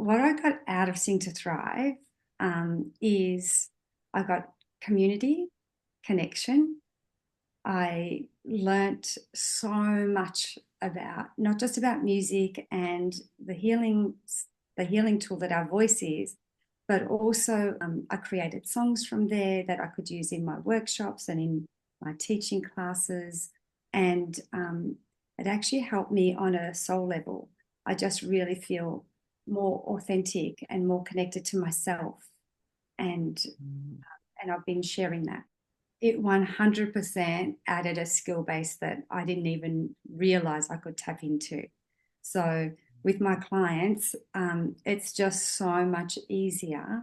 what I got out of Sing to Thrive is I got community, connection. I learnt so much about not just about music and the healing tool that our voice is, but also I created songs from there that I could use in my workshops and in my teaching classes. And it actually helped me on a soul level. I just really feel more authentic and more connected to myself. And and I've been sharing that. It 100% added a skill base that I didn't even realize I could tap into. So with my clients, it's just so much easier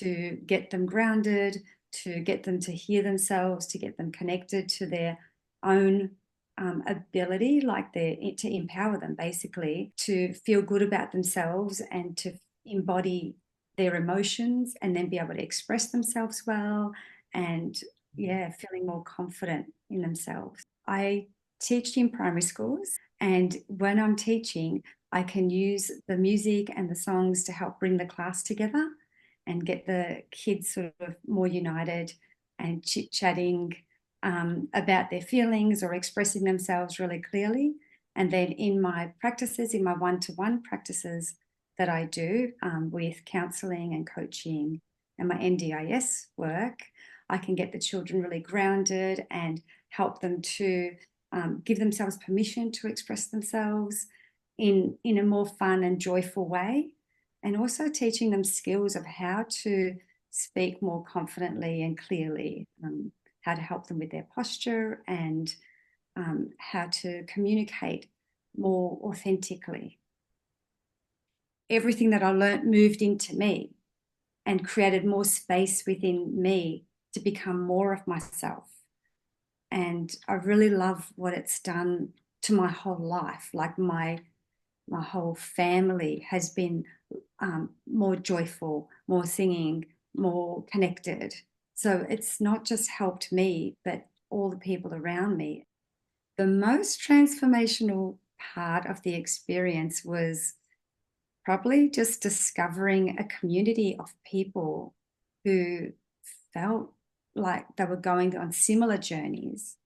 to get them grounded, to get them to hear themselves, to get them connected to their own ability, like to empower them basically to feel good about themselves and to embody their emotions and then be able to express themselves well and feeling more confident in themselves. I teach in primary schools, and when I'm teaching, I can use the music and the songs to help bring the class together and get the kids sort of more united and chit-chatting about their feelings or expressing themselves really clearly. And then in my practices, in my one-to-one practices that I do with counselling and coaching and my NDIS work, I can get the children really grounded and help them to give themselves permission to express themselves in a more fun and joyful way, and also teaching them skills of how to speak more confidently and clearly, how to help them with their posture and how to communicate more authentically. Everything that I learnt moved into me and created more space within me to become more of myself. And I really love what it's done to my whole life. Like my whole family has been more joyful, more singing, more connected. So it's not just helped me, but all the people around me. The most transformational part of the experience was probably just discovering a community of people who felt like they were going on similar journeys.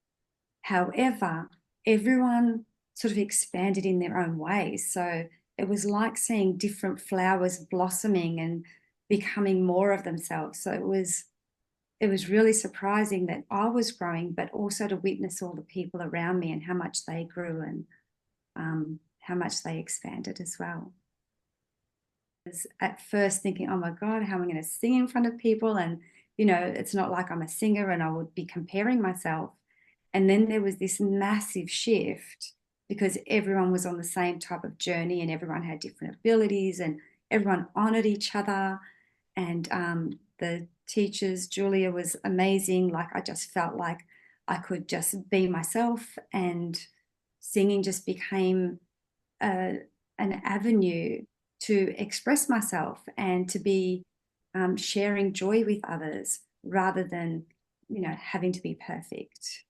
However, everyone sort of expanded in their own ways. So it was like seeing different flowers blossoming and becoming more of themselves. So it was really surprising that I was growing, but also to witness all the people around me and how much they grew and how much they expanded as well. I was at first thinking, oh my God, how am I going to sing in front of people? And, it's not like I'm a singer and I would be comparing myself. And then there was this massive shift because everyone was on the same type of journey and everyone had different abilities and everyone honored each other. And the teachers, Julia was amazing. Like I just felt like I could just be myself, and singing just became an avenue to express myself and to be sharing joy with others rather than, having to be perfect.